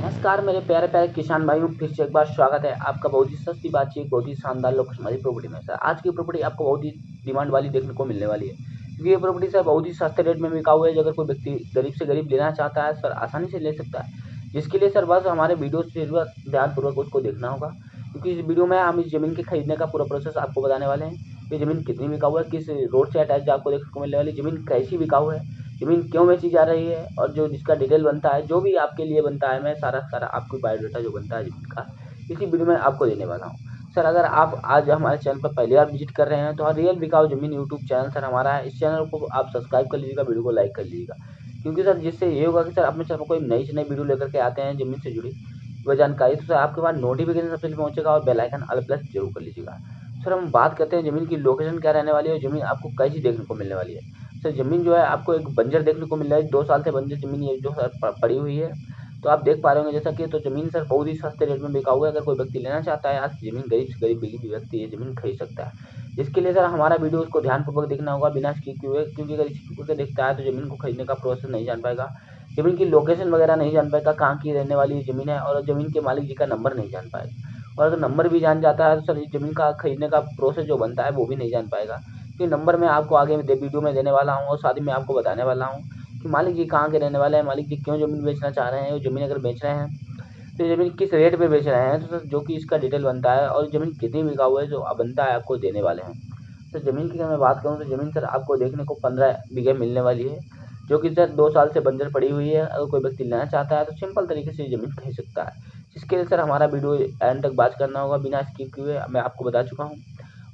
नमस्कार मेरे प्यारे प्यारे किसान भाइयों, फिर से एक बार स्वागत है आपका बहुत ही सस्ती बातचीत, बहुत ही शानदार लोकसमारी प्रॉपर्टी में। सर आज की प्रॉपर्टी आपको बहुत ही डिमांड वाली देखने को मिलने वाली है, क्योंकि ये प्रॉपर्टी सर बहुत ही सस्ते रेट में बिका हुआ है। अगर कोई व्यक्ति गरीब से गरीब लेना चाहता है सर आसानी से ले सकता है, जिसके लिए सर बस हमारे वीडियो से ध्यानपूर्वक उसको देखना होगा, क्योंकि इस वीडियो में हम इस जमीन के खरीदने का पूरा प्रोसेस आपको बताने वाले हैं। ये जमीन कितनी बिका हुआ है, किस रोड से अटैच आपको देखने को मिलने वाली, जमीन कैसी बिका हुआ है, जमीन क्यों बेची जा रही है, और जो जिसका डिटेल बनता है, जो भी आपके लिए बनता है, मैं सारा आपको बायोडाटा जो बनता है जमीन का इसी वीडियो में आपको देने वाला हूँ। सर अगर आप आज हमारे चैनल पर पहली बार विजिट कर रहे हैं तो रियल बिकाऊ जमीन यूट्यूब चैनल सर हमारा है। इस चैनल को आप सब्सक्राइब कर लीजिएगा, वीडियो को लाइक कर लीजिएगा, क्योंकि सर जिससे ये होगा कि सर अपने चैनल पर कोई नई से नई वीडियो लेकर के आते हैं जमीन से जुड़ी वह जानकारी, तो सर आपके पास नोटिफिकेशन सबसे पहले पहुंचेगा, और बेल आइकन ऑल प्लस जरूर कर लीजिएगा। सर हम बात करते हैं जमीन की लोकेशन क्या रहने वाली है, जमीन आपको कैसी देखने को मिलने वाली है। सर जमीन जो है आपको एक बंजर देखने को मिल रहा है, 2 साल से बंजर जमीन ये जो है पड़ी हुई है। तो आप देख पा रहे होंगे जैसा कि तो जमीन सर बहुत ही सस्ते रेट में बिका हुआ है। अगर कोई व्यक्ति लेना चाहता है, आज की जमीन गरीब से गरीब भी व्यक्ति ये जमीन खरीद सकता है। इसके लिए सर हमारा वीडियो उसको ध्यानपूर्वक देखना होगा, बिना स्किप किए हुए, क्योंकि अगर स्किप करके देखता है तो जमीन को खरीदने का प्रोसेस नहीं जान पाएगा, जमीन की लोकेशन वगैरह नहीं जान पाएगा, कहाँ की रहने वाली ज़मीन है, और ज़मीन के मालिक जी का नंबर नहीं जान पाएगा। और अगर नंबर भी जान जाता है तो सर इस ज़मीन का खरीदने का प्रोसेस जो बनता है वो भी नहीं जान पाएगा। ये नंबर मैं आपको आगे वीडियो में देने वाला हूँ, और साथ ही मैं आपको बताने वाला हूँ कि मालिक जी कहाँ के रहने वाले हैं, मालिक जी क्यों ज़मीन बेचना चाह रहे हैं, ज़मीन अगर बेच रहे हैं तो ये ज़मीन किस रेट पे बेच रहे हैं, तो सर जो कि इसका डिटेल बनता है, और ज़मीन कितनी बिका हुआ है जो बनता है आपको देने वाले हैं। तो ज़मीन की अगर मैं बात करूँ तो ज़मीन सर आपको देखने को 15 बीघे मिलने वाली है, जो कि सर 2 साल से बंजर पड़ी हुई है। अगर कोई व्यक्ति लेना चाहता है तो सिंपल तरीके से ज़मीन खरीद सकता है, जिसके लिए सर हमारा वीडियो एंड तक वॉच करना होगा, बिना स्किप किए हुए। मैं आपको बता चुका हूँ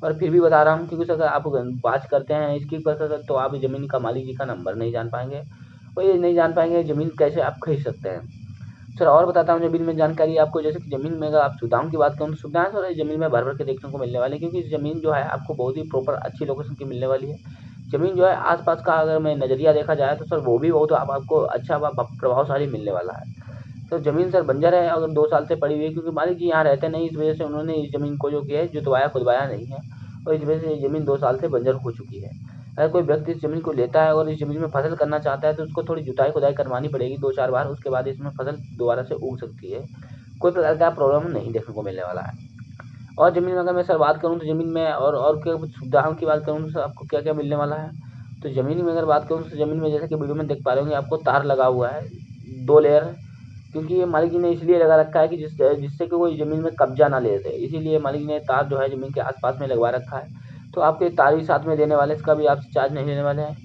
और फिर भी बता रहा हूँ, क्योंकि सर अगर आप वॉच करते हैं स्किप कर कर तो आप ज़मीन का मालिक जी का नंबर नहीं जान पाएंगे, और ये नहीं जान पाएंगे ज़मीन कैसे आप खरीद सकते हैं। सर और बताता हूँ ज़मीन में जानकारी आपको, जैसे कि ज़मीन में अगर आप सुविधाओं की बात करूँ तो सुविधाएं सर इस ज़मीन में भर भर के देखने को मिलने वाली है, क्योंकि ज़मीन जो है आपको बहुत ही प्रॉपर अच्छी लोकेशन की मिलने वाली है। ज़मीन जो है आसपास का अगर मैं नज़रिया देखा जाए तो सर वो भी बहुत आपको अच्छा प्रभावशाली मिलने वाला है। तो ज़मीन सर बंजर है, अगर 2 साल से पड़ी हुई है, क्योंकि मालिक जी यहाँ रहते नहीं, इस वजह से उन्होंने इस ज़मीन को जो किया है जुतवाया खुदवाया नहीं है, और इस वजह से ये ज़मीन 2 साल से बंजर हो चुकी है। अगर कोई व्यक्ति इस ज़मीन को लेता है और इस ज़मीन में फसल करना चाहता है तो उसको थोड़ी जुताई खुदाई करवानी पड़ेगी 2-4 बार, उसके बाद इसमें फसल दोबारा से उग सकती है। कोई प्रकार का प्रॉब्लम नहीं देखने को मिलने वाला है। और ज़मीन में अगर मैं सर बात करूँ तो ज़मीन में और क्या सुविधाओं की बात करूँ तो सर आपको क्या-क्या मिलने वाला है। तो ज़मीन में अगर बात करूँ तो ज़मीन में जैसे कि वीडियो में देख पा रहे होंगे आपको तार लगा हुआ है, 2 लेयर, क्योंकि ये मालिक जी ने इसलिए लगा रखा है कि जिससे कि कोई ज़मीन में कब्जा ना ले सके, इसीलिए मालिक जी ने तार जो है ज़मीन के आस-पास में लगवा रखा है। तो आपको ये तार भी साथ में देने वाले हैं, इसका भी आपसे चार्ज नहीं लेने वाले हैं।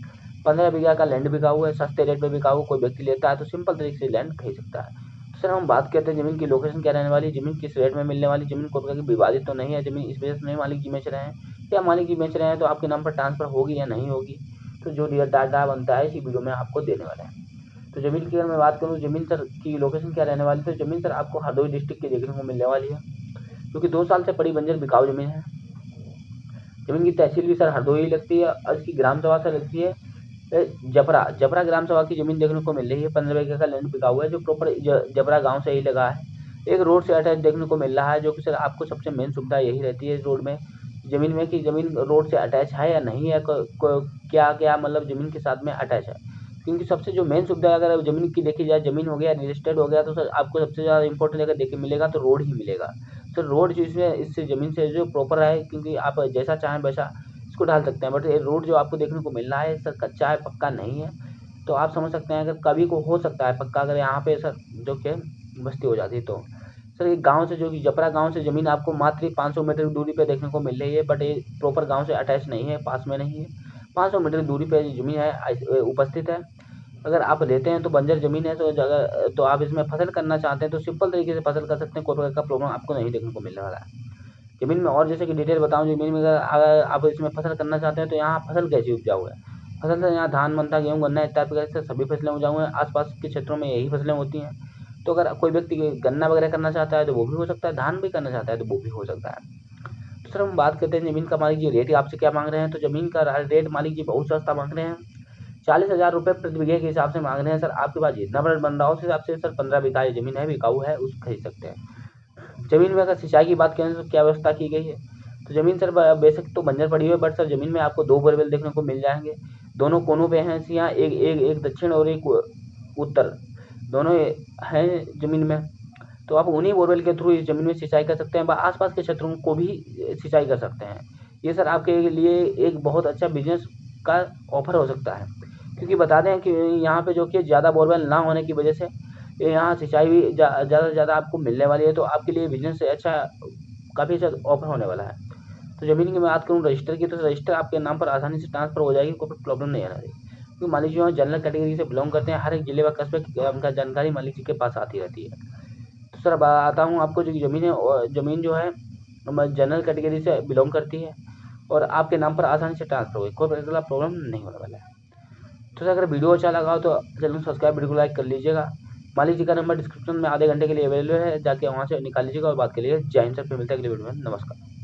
15 बीघा का लैंड बिका हुआ है, सस्ते रेट पे बिका हुआ, कोई व्यक्ति लेता है तो सिंपल तरीके से लैंड खरीद सकता है। तो सर हम बात करते हैं ज़मीन की लोकेशन क्या रहने वाली है, ज़मीन किस रेट में मिलने वाली, ज़मीन कोई प्रकार की विवादित तो नहीं है, ज़मीन इस वजह से नहीं मालिक जी बेच रहे हैं, या मालिक जी बेच रहे हैं तो आपके नाम पर ट्रांसफ़र होगी या नहीं होगी, तो जो डाटा बनता है इसी वीडियो में आपको देने वाले हैं। तो ज़मीन की अगर मैं बात करूँ, ज़मीन सर की लोकेशन क्या रहने वाली है, तो ज़मीन सर आपको हरदोई डिस्ट्रिक्ट की देखने को मिलने वाली है, क्योंकि 2 साल से पड़ी बंजर बिकाऊ ज़मीन है। ज़मीन की तहसील भी सर हरदोई लगती है, और इसकी ग्राम सभा सर लगती है जबरा ग्राम सभा की ज़मीन देखने को मिल रही है। 15 बीघे का लैंड बिका हुआ है, जो प्रॉपर जबरा गाँव से ही लगा है। एक रोड से अटैच देखने को मिल रहा है, जो कि सर आपको सबसे मेन सुविधा यही रहती है इस रोड में, ज़मीन में, कि ज़मीन रोड से अटैच है या नहीं है, क्या मतलब ज़मीन के साथ में अटैच है। क्योंकि सबसे जो मेन सुविधा अगर ज़मीन की देखी जाए, ज़मीन हो गया, रियल एस्टेट हो गया, तो सर आपको सबसे ज़्यादा इंपॉर्टेंट अगर देखिए मिलेगा तो रोड ही मिलेगा। सर रोड जो इसमें इससे ज़मीन से जो प्रॉपर है, क्योंकि आप जैसा चाहें वैसा इसको ढाल सकते हैं, बट ये रोड जो आपको देखने को मिल रहा है सर कच्चा है, पक्का नहीं है। तो आप समझ सकते हैं अगर कभी को हो सकता है पक्का, अगर यहाँ पे सर जो कि बस्ती हो जाती तो। सर एक गाँव से, जो कि जपरा गाँव से ज़मीन आपको मात्र 500 मीटर की दूरी पे देखने को मिल रही है, बट ये प्रॉपर गाँव से अटैच नहीं है, पास में नहीं है, 500 मीटर दूरी पे ज़मीन है उपस्थित है। अगर आप लेते हैं तो बंजर ज़मीन है, तो जगह तो आप इसमें फसल करना चाहते हैं तो सिंपल तरीके से फसल कर सकते हैं, कोई प्रकार का प्रॉब्लम आपको नहीं देखने को मिलने वाला है। ज़मीन में और जैसे कि डिटेल बताऊँ, ज़मीन में अगर आप इसमें फसल करना चाहते हैं तो यहाँ फसल कैसी उपजाऊ है। फसल तो यहाँ धान मनता, गेहूँ, गन्ना इत्यादि प्रकार से सभी फसलें उपजाऊ हैं, आसपास के क्षेत्रों में यही फसलें होती हैं। तो अगर कोई व्यक्ति गन्ना वगैरह करना चाहता है तो वो भी हो सकता है, धान भी करना चाहता है तो वो भी हो सकता है। तो सर हम बात करते हैं ज़मीन का मालिक जी रेट आपसे क्या मांग रहे हैं। तो ज़मीन का रेट मालिक जी बहुत सस्ता मांग रहे हैं, 40,000 रुपये प्रति बीघे के हिसाब से मांग रहे हैं। सर आपके पास जितना बजट बन रहा हो उस हिसाब से सर 15 बीघा ये ज़मीन है, बिकाऊ है, उस खरीद सकते हैं। ज़मीन में अगर सिंचाई की बात करें तो क्या व्यवस्था की गई है। तो ज़मीन सर बेशक तो बंजर पड़ी हुई है, बट सर ज़मीन में आपको 2 बोरवेल देखने को मिल जाएंगे, दोनों कोनों पे हैं, एक एक दक्षिण और एक उत्तर, दोनों हैं ज़मीन में। तो आप उन्हीं बोरवेल के थ्रू इस ज़मीन में सिंचाई कर सकते हैं व आसपास के क्षेत्रों को भी सिंचाई कर सकते हैं। ये सर आपके लिए एक बहुत अच्छा बिजनेस का ऑफर हो सकता है, क्योंकि बता दें कि यहाँ पे जो कि ज़्यादा बोरवेल ना होने की वजह से यहाँ सिंचाई भी ज़्यादा से ज़्यादा आपको मिलने वाली है। तो आपके लिए बिजनेस से अच्छा काफ़ी अच्छा ऑफर होने वाला है। तो ज़मीन की मैं बात करूँ रजिस्टर की, तो रजिस्टर आपके नाम पर आसानी से ट्रांसफ़र हो जाएगी, कोई प्रॉब्लम नहीं आना रही। क्योंकि मान लीजिए जनरल कैटेगरी से बिलोंग करते हैं, हर एक जिले व कस्बे की उनका जानकारी मान लीजिए के पास आती रहती है। तो सर अब आता हूँ आपको जो ज़मीन है, ज़मीन जो है जनरल कैटेगरी से बिलोंग करती है और आपके नाम पर आसानी से ट्रांसफ़र होगी, कोई प्रॉब्लम नहीं होने वाला है। तो सर अगर वीडियो अच्छा लगा हो तो चैनल सब्सक्राइब, वीडियो को लाइक कर लीजिएगा। मान लीजिए का नंबर डिस्क्रिप्शन में आधे घंटे के लिए अवेलेबल है, जाके वहाँ से निकाल लीजिएगा और बात कर लीजिएगा। जय हिंद सर, फिर मिलते हैं अगले वीडियो में। नमस्कार।